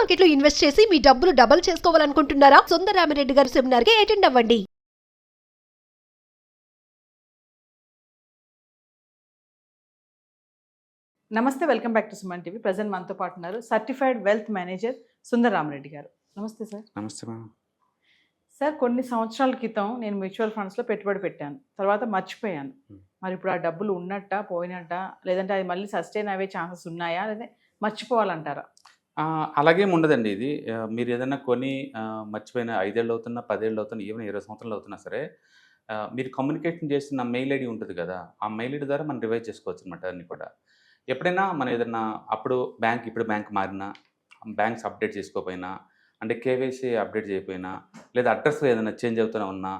Market లో invest చేసి మీ డబ్బులు డబుల్ చేసుకోవాలనుకుంటున్నారా? సుందరరామిరెడ్డి గారి సెమినార్ కి అటెండ్ అవ్వండి. నమస్తే, welcome back to Suman TV. Present మనతో పాటు ఉన్నారు certified wealth manager Sundar Rama Reddy గారు. నమస్తే సార్. నమస్తే మేడం. సార్, కొన్ని సంవత్సరాల క్రితం నేను మ్యూచువల్ ఫండ్స్లో పెట్టుబడి పెట్టాను, తర్వాత మర్చిపోయాను. మరి ఇప్పుడు ఆ డబ్బులు ఉన్నట్ట పోయినట్ట, లేదంటే అది మళ్ళీ సస్టైన్ అయ్యే ఛాన్సెస్ ఉన్నాయా, లేదా మర్చిపోవాలంటారా? అలాగేం ఉండదండి. ఇది మీరు ఏదైనా కొని మర్చిపోయిన 5 ఏళ్ళు అవుతున్నా, 10 ఏళ్ళు అవుతున్నా, ఈవెన్ 20 సంవత్సరాలు అవుతున్నా సరే, మీరు కమ్యూనికేషన్ చేసిన మెయిల్ ఐడి ఉంటుంది కదా, ఆ మెయిల్ ఐడి ద్వారా మనం రివైజ్ చేసుకోవచ్చు అనమాట అన్నీ కూడా. ఎప్పుడైనా మనం ఏదన్నా అప్పుడు ఇప్పుడు బ్యాంక్ మారినా, బ్యాంక్స్ అప్డేట్ చేసుకోకపోయినా, అంటే కేవైసీ అప్డేట్ చేయకపోయినా, లేదా అడ్రస్లో ఏదైనా చేంజ్ అవుతూనే ఉన్నా,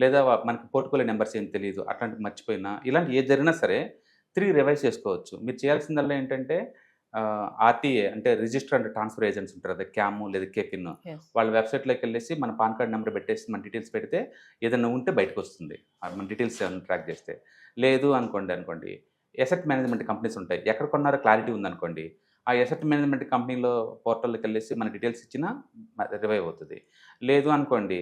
లేదా మనకి పోర్ట్ఫోలియో నెంబర్స్ ఏం తెలియదు అట్లాంటివి మర్చిపోయినా, ఇలాంటి ఏది జరిగినా సరే తిరిగి రివైజ్ చేసుకోవచ్చు. మీరు చేయాల్సిందల్లా ఏంటంటే ఆర్టీఏ అంటే రిజిస్టర్ అండ్ ట్రాన్స్ఫర్ ఏజెంట్స్ ఉంటారు, అదే క్యాము లేదా కేపిన్, వాళ్ళ వెబ్సైట్లోకి వెళ్ళేసి మన పాన్ కార్డ్ నెంబర్ పెట్టేసి మన డీటెయిల్స్ పెడితే ఏదైనా ఉంటే బయటకు వస్తుంది మన డీటెయిల్స్ ట్రాక్ చేస్తే. లేదు అనుకోండి ఎసెట్ మేనేజ్మెంట్ కంపెనీస్ ఉంటాయి, ఎక్కడ కొన్నారో క్లారిటీ ఉందనుకోండి, ఆ ఎసెట్ మేనేజ్మెంట్ కంపెనీలో పోర్టల్లోకి వెళ్ళేసి మన డీటెయిల్స్ ఇచ్చినా రివైవ్ అవుతుంది. లేదు అనుకోండి,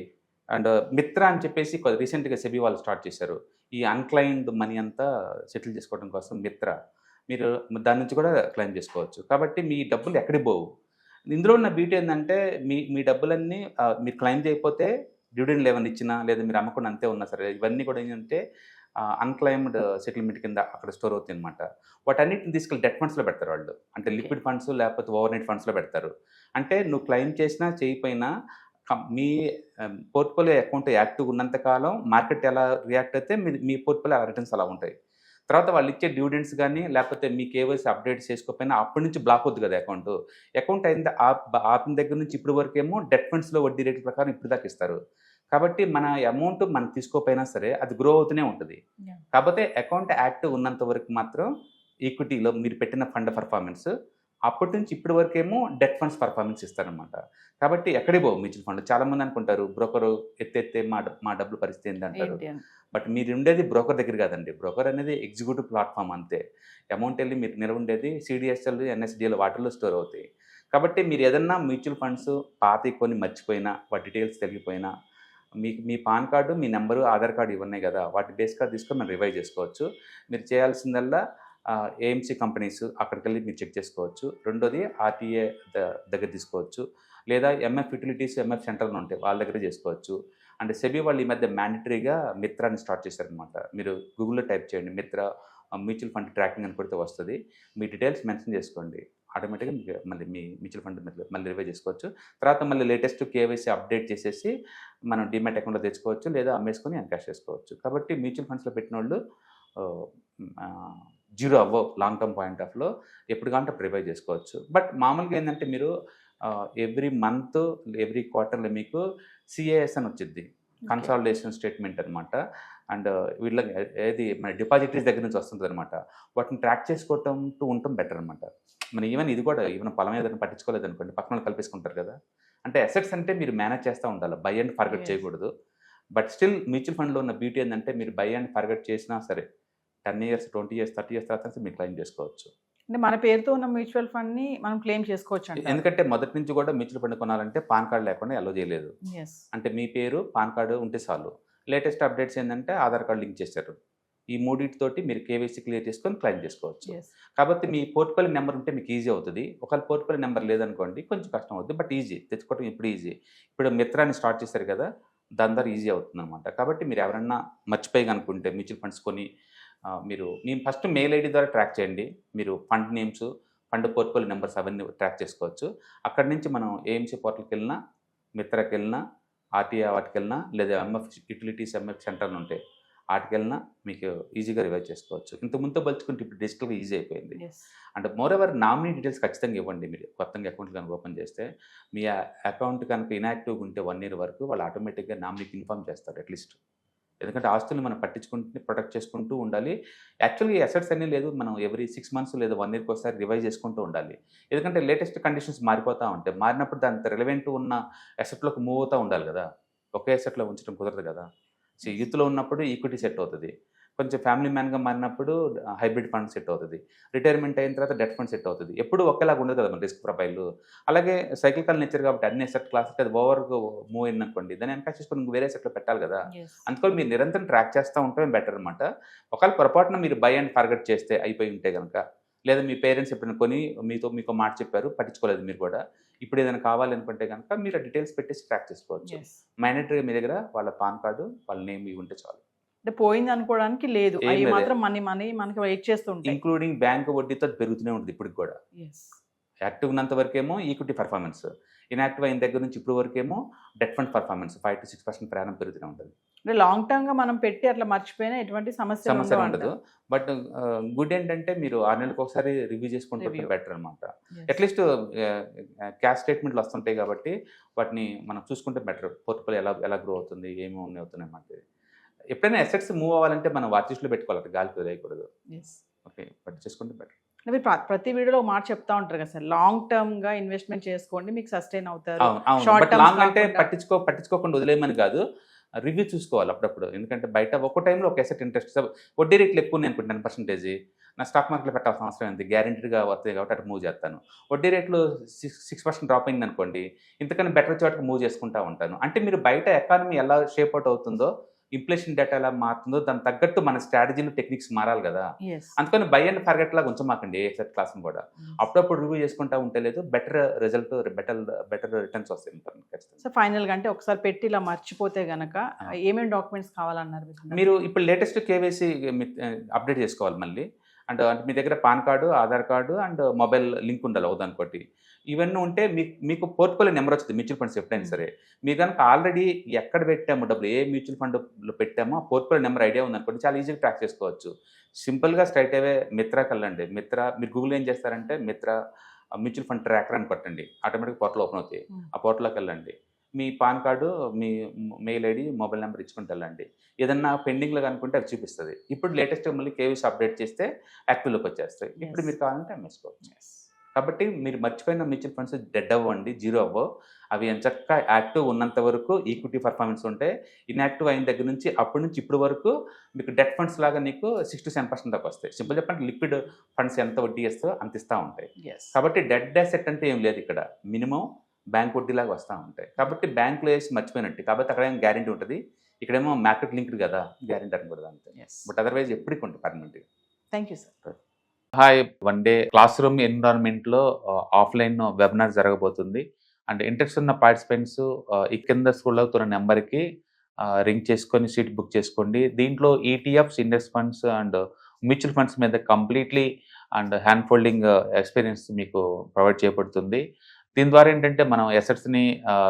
అండ్ మిత్ర అని చెప్పేసి రీసెంట్గా సెబీ వాళ్ళు స్టార్ట్ చేశారు, ఈ అన్క్లైమ్డ్ మనీ అంతా సెటిల్ చేసుకోవడం కోసం మిత్ర. మీరు దాని నుంచి కూడా క్లెయిమ్ చేసుకోవచ్చు. కాబట్టి మీ డబ్బులు ఎక్కడికి పోవు. ఇందులో ఉన్న బ్యూటీ ఏంటంటే మీ డబ్బులన్నీ మీరు క్లెయిమ్ చేయకపోతే డివిడెండ్లు ఏమైనా ఇచ్చినా, లేదా మీరు అమ్మకుండా అంతే ఉన్నా సరే, ఇవన్నీ కూడా ఏంటంటే అన్క్లైమ్డ్ సెటిల్మెంట్ కింద అక్కడ స్టోర్ అవుతాయి అనమాట. వాటన్నిటిని తీసుకెళ్ళి డెట్ ఫండ్స్లో పెడతారు వాళ్ళు, అంటే లిక్విడ్ ఫండ్స్ లేకపోతే ఓవర్ నైట్ ఫండ్స్లో పెడతారు. అంటే నువ్వు క్లెయిమ్ చేసినా చేయకపోయినా మీ పోర్ట్ఫోలియో అకౌంట్ యాక్టివ్గా ఉన్నంత కాలం మార్కెట్ ఎలా రియాక్ట్ అయితే మీ పోర్ట్ఫోలియో రిటర్న్స్ అలా ఉంటాయి. తర్వాత వాళ్ళు ఇచ్చే డివిడెండ్స్ కానీ, లేకపోతే మీ కేవైసీ అప్డేట్ చేసుకోకపోయినా అప్పటి నుంచి బ్లాక్ అవుతుంది కదా అకౌంట్ అయిన ఆపిన దగ్గర నుంచి ఇప్పటి వరకు ఏమో డెట్ ఫండ్స్లో వడ్డీ రేట్ల ప్రకారం ఇప్పుడు దాకా ఇస్తారు. కాబట్టి మన అమౌంట్ మనం తీసుకోకపోయినా సరే అది గ్రో అవుతూనే ఉంటుంది. కాకపోతే అకౌంట్ యాక్టివ్ ఉన్నంత వరకు మాత్రం ఈక్విటీలో మీరు పెట్టిన ఫండ్ పర్ఫార్మెన్స్, అప్పటి నుంచి ఇప్పటి వరకు ఏమో డెట్ ఫండ్స్ పర్ఫార్మెన్స్ ఇస్తారనమాట. కాబట్టి ఎక్కడికి పోవు మ్యూచువల్ ఫండ్. చాలామంది అనుకుంటారు బ్రోకరు ఎత్తే మా డబ్బుల పరిస్థితి ఏంటి అంటారు. బట్ మీరు ఉండేది బ్రోకర్ దగ్గర కాదండి. బ్రోకర్ అనేది ఎగ్జిక్యూటివ్ ప్లాట్ఫామ్ అంతే. అమౌంట్ వెళ్ళి మీరు నిల్వ ఉండేది సిడిఎస్ఎల్, ఎన్ఎస్డిఎల్ వాటిల్లో స్టోర్ అవుతాయి. కాబట్టి మీరు ఏదన్నా మ్యూచువల్ ఫండ్స్ పాతి కొని మర్చిపోయినా, వాటి డీటెయిల్స్ తెలిగిపోయినా, మీ పాన్ కార్డు, మీ నెంబరు, ఆధార్ కార్డు ఇవి ఉన్నాయి కదా, వాటి బేస్ కార్డు తీసుకొని మనం రివైవ్ చేసుకోవచ్చు. మీరు చేయాల్సిందల్లా ఏఎంసీ కంపెనీస్ అక్కడికి వెళ్ళి మీరు చెక్ చేసుకోవచ్చు. రెండోది ఆర్టీఏ దగ్గర తీసుకోవచ్చు, లేదా ఎంఎఫ్ యూటిలిటీస్, ఎంఎఫ్ సెంటర్లు ఉంటాయి, వాళ్ళ దగ్గర చేసుకోవచ్చు. అంటే సెబీ వాళ్ళు ఈ మధ్య మ్యాండటరీగా మిత్రాన్ని స్టార్ట్ చేశారనమాట. మీరు గూగుల్లో టైప్ చేయండి మిత్ర మ్యూచువల్ ఫండ్ ట్రాకింగ్ అని కొడితే వస్తుంది. మీ డీటెయిల్స్ మెన్షన్ చేసుకోండి, ఆటోమేటిక్గా మీకు మళ్ళీ మీ మ్యూచువల్ ఫండ్ మళ్ళీ రివైవ్ చేసుకోవచ్చు. తర్వాత మళ్ళీ లేటెస్ట్ కేవైసీ అప్డేట్ చేసేసి మనం డిమాట్ అకౌంట్లో తెచ్చుకోవచ్చు, లేదా అమ్మేసుకొని ఎన్కాష్ చేసుకోవచ్చు. కాబట్టి మ్యూచువల్ ఫండ్స్లో పెట్టిన వాళ్ళు జీరో అవ్వవు లాంగ్ టర్మ్ పాయింట్ ఆఫ్లో, ఎప్పుడు కాంటే అప్పుడు రివైవ్ చేసుకోవచ్చు. బట్ మామూలుగా ఏంటంటే మీరు ఎవ్రీ మంత్, ఎవ్రీ క్వార్టర్లో మీకు సిఏఎస్ అని వచ్చింది, కన్సాలిడేషన్ స్టేట్మెంట్ అనమాట. అండ్ వీళ్ళకి ఏది మన డిపాజిటరీస్ దగ్గర నుంచి వస్తుంది అనమాట. వాటిని ట్రాక్ చేసుకోవటం ఉండటం బెటర్ అనమాట. మన ఇది కూడా పొలం ఏదైనా పట్టించుకోలేదు అనుకోండి, పక్కన వాళ్ళు కల్పేసుకుంటారు కదా. అంటే అసెట్స్ అంటే మీరు మేనేజ్ చేస్తూ ఉండాలి, బై అండ్ ఫర్గెట్ చేయకూడదు. బట్ స్టిల్ మ్యూచువల్ ఫండ్లో ఉన్న బ్యూటీ ఏంటంటే మీరు బై అండ్ ఫర్గెట్ చేసినా సరే 10 years, 20 years, 30 years తర్వాత మీరు క్లెయిమ్ చేసుకోవచ్చు. అంటే మన పేరుతో ఉన్న మ్యూచువల్ ఫండ్ని మనం క్లెయిమ్ చేసుకోవచ్చు. ఎందుకంటే మొదటి నుంచి కూడా మ్యూచువల్ ఫండ్ కొనాలంటే పాన్ కార్డు లేకుండా అలో చేయలేదు. అంటే మీ పేరు, పాన్ కార్డు ఉంటే చాలు. లేటెస్ట్ అప్డేట్స్ ఏంటంటే ఆధార్ కార్డు లింక్ చేశారు. ఈ మూడింటితోటి మీరు కేవైసీ క్లియర్ చేసుకొని క్లెయిమ్ చేసుకోవచ్చు. కాబట్టి మీ పోర్ట్ఫోలియో నెంబర్ ఉంటే మీకు ఈజీ అవుతుంది. ఒకవేళ పోర్ట్ఫోలియో నెంబర్ లేదనుకోండి కొంచెం కష్టం అవుతుంది, బట్ ఈజీ తెచ్చుకోవడం ఇప్పుడు ఈజీ. ఇప్పుడు మిత్రాన్ని స్టార్ట్ చేశారు కదా, దాని ద్వారా ఈజీ అవుతుంది అనమాట. కాబట్టి మీరు ఎవరన్నా మర్చిపోయి అనుకుంటే మ్యూచువల్ ఫండ్స్ కొని మీరు ఫస్ట్ మెయిల్ ఐడి ద్వారా ట్రాక్ చేయండి. మీరు fund names, fund portfolio numbers అవన్నీ ట్రాక్ చేసుకోవచ్చు. అక్కడి నుంచి మనం ఏఎంసీ పోర్టల్కి వెళ్ళినా, మిత్రకి వెళ్ళినా, ఆర్టీఐ వాటికి వెళ్ళినా, లేదా ఎంఎఫ్ యూటిలిటీస్, ఎంఎఫ్ సెంటర్లు ఉంటాయి వాటికి వెళ్ళినా మీకు ఈజీగా రివైవ్ చేసుకోవచ్చు. ఇంతకుముందు బలుచుకుంటే ఇప్పుడు డిజిటల్గా ఈజీ అయిపోయింది. అంటే మోర్ ఎవర్ నామినీ డీటెయిల్స్ ఖచ్చితంగా ఇవ్వండి. మీరు కొత్తగా అకౌంట్ కనుక ఓపెన్ చేస్తే మీ అకౌంట్ కనుక ఇన్యాక్టివ్గా ఉంటే 1 year వరకు వాళ్ళు ఆటోమేటిక్గా నామినీకి ఇన్ఫార్మ్ చేస్తారు అట్లీస్ట్. ఎందుకంటే ఆస్తులు మనం పట్టించుకుంటూ ప్రొటెక్ట్ చేసుకుంటూ ఉండాలి. యాక్చువల్గా ఈ అసెట్స్ అన్నీ లేదు, మనం ఎవ్రీ 6 months లేదా 1 yearకి ఒకసారి రివైజ్ చేసుకుంటూ ఉండాలి. ఎందుకంటే లేటెస్ట్ కండిషన్స్ మారిపోతూ ఉంటాయి. మారినప్పుడు దాని రిలవెంట్ ఉన్న అసెట్లోకి మూవ్ అవుతూ ఉండాలి కదా, ఒకే అసెట్లో ఉంచడం కుదరదు కదా. సో యూత్లో ఉన్నప్పుడు ఈక్విటీ సెట్ అవుతుంది, కొంచెం ఫ్యామిలీ మ్యాన్గా మారినప్పుడు హైబ్రిడ్ ఫండ్ సెట్ అవుతుంది. రిటైర్మెంట్ అయిన తర్వాత డెట్ ఫండ్ సెట్ అవుతుంది. ఎప్పుడు ఒకేలాగా ఉండదు కదా మన రిస్క్ ప్రొఫైల్. అలాగే సైక్లికల్ నేచర్ కాబట్టి అన్ని అసెట్ క్లాస్కి అది ఓవర్గా మూవ్ అయిందనుకోండి, దాన్ని వెనక చేసుకొని వేరే సెట్లో పెట్టాలి కదా. Yes. అందుకని మీరు నిరంతరం ట్రాక్ చేస్తూ ఉంటే బెటర్ అనమాట. ఒకవేళ పొరపాటున మీరు బై అండ్ ఫార్గెట్ చేస్తే అయిపోయి ఉంటే కనుక, లేదా మీ పేరెంట్స్ ఎప్పుడైనా కొని మీకో మాట చెప్పారు, పట్టించుకోలేదు మీరు కూడా, ఇప్పుడు ఏదైనా కావాలనుకుంటే కనుక మీరు ఆ డీటెయిల్స్ పెట్టేసి ట్రాక్ చేసుకోవచ్చు. Yes. మ్యాండేటరీగా మీ దగ్గర వాళ్ళ పాన్ కార్డు, వాళ్ళ నేమ్ ఇవి ఉంటే చాలు. అంటే పోయింది అనుకోవడానికి లేదు, ఏం అవి లేదు. మాత్రం మనకి వెయిట్ చేస్తుంటాయి. ఇంక్లూడింగ్ బ్యాంక్ వడ్డీతో పెరుగుతూనే ఉంటుంది ఇప్పటికి కూడా. Yes. యాక్టివ్ ఉన్నంత వరకేమో ఈక్విటీ పర్ఫార్మెన్స్, ఇన్యాక్టివ్ అయిన దగ్గర నుంచి ఇప్పుడు వరకేమో డెట్ ఫండ్ పర్ఫార్మెన్స్ 5 to 6% ప్రయాణం పెరుగుతూనే ఉంటుంది. అంటే లాంగ్ టర్మ్ గా మనం పెట్టి అట్లా మర్చిపోయినా ఎటువంటి సమస్య సమస్య ఉండదు. బట్ గుడ్ ఏంటంటే మీరు 6 నెలలకు ఒకసారి రివ్యూ చేసుకుంటే Review. బెటర్ అనమాట. అట్లీస్ట్ క్యాష్ స్టేట్మెంట్లు వస్తుంటాయి కాబట్టి వాటిని మనం చూసుకుంటే బెటర్. పోర్ట్ఫోలియో ఎలా గ్రో అవుతుంది, ఏమి అవుతున్నాయి అన్నమాట. ఎప్పుడైనా అసెట్స్ మూవ్ అవ్వాలంటే మనం వాచెస్లో పెట్టుకోవాలి, గాలికి వదిలేయకూడదు. ఓకే, బట్ చేసుకుంటే బెటర్. మీరు ప్రతి వీడియోలో ఒక మాట చెప్తా ఉంటారు కదా సార్, లాంగ్ టర్మ్ గా ఇన్వెస్ట్మెంట్ చేసుకోండి, మీకు సస్టైన్ అవుతారు. అవును. Short బట్ terms లాంగ్ అంటే కాకుండా- పట్టించుకోకుండా వదిలేయమని కాదు, రివ్యూ చూసుకోవాలి అప్పుడప్పుడు. ఎందుకంటే బయట ఒక్కో టైంలో ఒక అసెట్ ఇంట్రెస్ట్, వడ్డీ రేట్లు ఎక్కువ ఉన్నాయి అనుకుంటే 10%, నా స్టాక్ మార్కెట్లో పెట్టాల్సిన అవసరం ఉంది, గ్యారెంటీగా వస్తాయి కాబట్టి అటు మూవ్ చేస్తాను. వడ్డీ రేట్లు 6% డ్రాప్ అయింది అనుకోండి, ఇంతకన్నా బెటర్ చోటకి మూవ్ చేసుకుంటూ ఉంటాను. అంటే మీరు బయట ఎకానమీ ఎలా షేప్ అవుట్ అవుతుందో, ఇన్ఫ్లేషన్ డేటా ఎలా మారుతుందో దానికి తగ్గట్టు మన స్ట్రాటజీలు, టెక్నిక్స్ మారాలి కదా. Yes. అందుకని బై అండ్ ఫార్గెట్ లాగా ఉంచమాకండి ఏ సెట్ క్లాస్ని కూడా. అప్పుడప్పుడు రివ్యూ చేసుకుంటా ఉంటే లేదు, బెటర్ రిజల్ట్, బెటర్ రిటర్న్స్ వస్తాయి ఖచ్చితంగా. సో ఫైనల్ గా అంటే ఒకసారి పెట్టి ఇలా మర్చిపోతే గనక ఏమేమి డాక్యుమెంట్స్ కావాలన్నారు మీరు ఇప్పుడు లేటెస్ట్ కేవైసీ అప్డేట్ చేసుకోవాలి మళ్ళీ. అంటే మీ దగ్గర pan card, Aadhaar card and mobile link ఉండాలి ఒకదానికోటి. ఇవన్నీ ఉంటే మీకు పోర్ట్ఫోలియో నెంబర్ వచ్చింది మ్యూచువల్ ఫండ్స్ ఎప్పుడైనా సరే. మీరు కనుక ఆల్రెడీ ఎక్కడ పెట్టామో డబ్బులు, ఏ మ్యూచువల్ ఫండ్లో పెట్టామో ఆ పోర్ట్ఫోలియో నెంబర్ ఐడియా ఉందనుకోండి, చాలా ఈజీగా ట్రాక్ చేసుకోవచ్చు. సింపుల్గా స్ట్రైట్ అవే మిత్రాకి వెళ్ళండి. మీరు గూగుల్ ఏం చేస్తారంటే మిత్రా మ్యూచువల్ ఫండ్ ట్రాకర్ అని కొట్టండి, ఆటోమేటిక్ పోర్టల్ ఓపెన్ అవుతాయి. ఆ పోర్టల్లోకి వెళ్ళండి, మీ పాన్ కార్డు, మీ మెయిల్ ఐడి, మొబైల్ నెంబర్ ఇచ్చుకుంటూ వెళ్ళండి. ఏదన్నా పెండింగ్లో అనుకుంటే అది చూపిస్తుంది. ఇప్పుడు లేటెస్ట్ మళ్ళీ కేవీసీ అప్డేట్ చేస్తే యాక్టివ్లోకి వచ్చేస్తాయి. ఇప్పుడు మీరు కావాలంటే అమ్మేసుకోవచ్చు. కాబట్టి మీరు మర్చిపోయిన మ్యూచువల్ ఫండ్స్ డెడ్ అవ్వండి, జీరో అవ్వవు. అవి ఎంచక్క యాక్టివ్ ఉన్నంత వరకు ఈక్విటీ పర్ఫార్మెన్స్ ఉంటాయి. ఇన్యాక్టివ్ అయిన దగ్గర నుంచి అప్పటి నుంచి ఇప్పుడు వరకు మీకు డెట్ ఫండ్స్ లాగా నీకు 6 to 7% దాకా వస్తాయి. సింపుల్ చెప్పండి, లిక్విడ్ ఫండ్స్ ఎంత వడ్డీ ఇస్తుందో అంత ఇస్తూ ఉంటాయి. కాబట్టి డెడ్ అసెట్ అంటే ఏం లేదు ఇక్కడ, మినిమం బ్యాంక్ వడ్డీలాగా వస్తూ ఉంటాయి. కాబట్టి బ్యాంకులో వేసి మర్చిపోయినట్టు, కాబట్టి అక్కడ ఏం గ్యారెంటీ ఉంటుంది, ఇక్కడేమో మార్కెట్ లింక్డ్ కదా, గ్యారెంటీ అని కూడా అంతే. బట్ అదర్వైజ్ ఎప్పటికి ఉంటుంది పర్మనెంట్గా. Thank you sir. Hi, one day class room ఎన్విరాన్మెంట్లో ఆఫ్లైన్ వెబినార్ జరగబోతుంది. అండ్ ఇంట్రెస్ట్ ఉన్న పార్టిసిపెంట్స్ ఈ కింద స్క్రోల్ అవుతున్న నెంబర్కి రింగ్ చేసుకొని సీట్ బుక్ చేసుకోండి. దీంట్లో ETFs, index funds and mutual funds మీద completely and hand holding experience మీకు ప్రొవైడ్ చేయబడుతుంది. దీని ద్వారా ఏంటంటే మనం అసెట్స్ని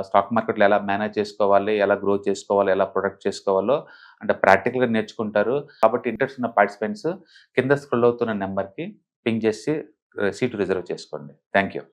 స్టాక్ మార్కెట్లో ఎలా మేనేజ్ చేసుకోవాలి, ఎలా గ్రో చేసుకోవాలి, ఎలా ప్రొడక్ట్ చేసుకోవాలో అంటే ప్రాక్టికల్గా నేర్చుకుంటారు. కాబట్టి ఇంట్రెస్ట్ ఉన్న పార్టిసిపెంట్స్ కింద స్క్రోల్ అవుతున్న నెంబర్కి పింగ్ చేసి సీటు రిజర్వ్ చేసుకోండి. Thank you.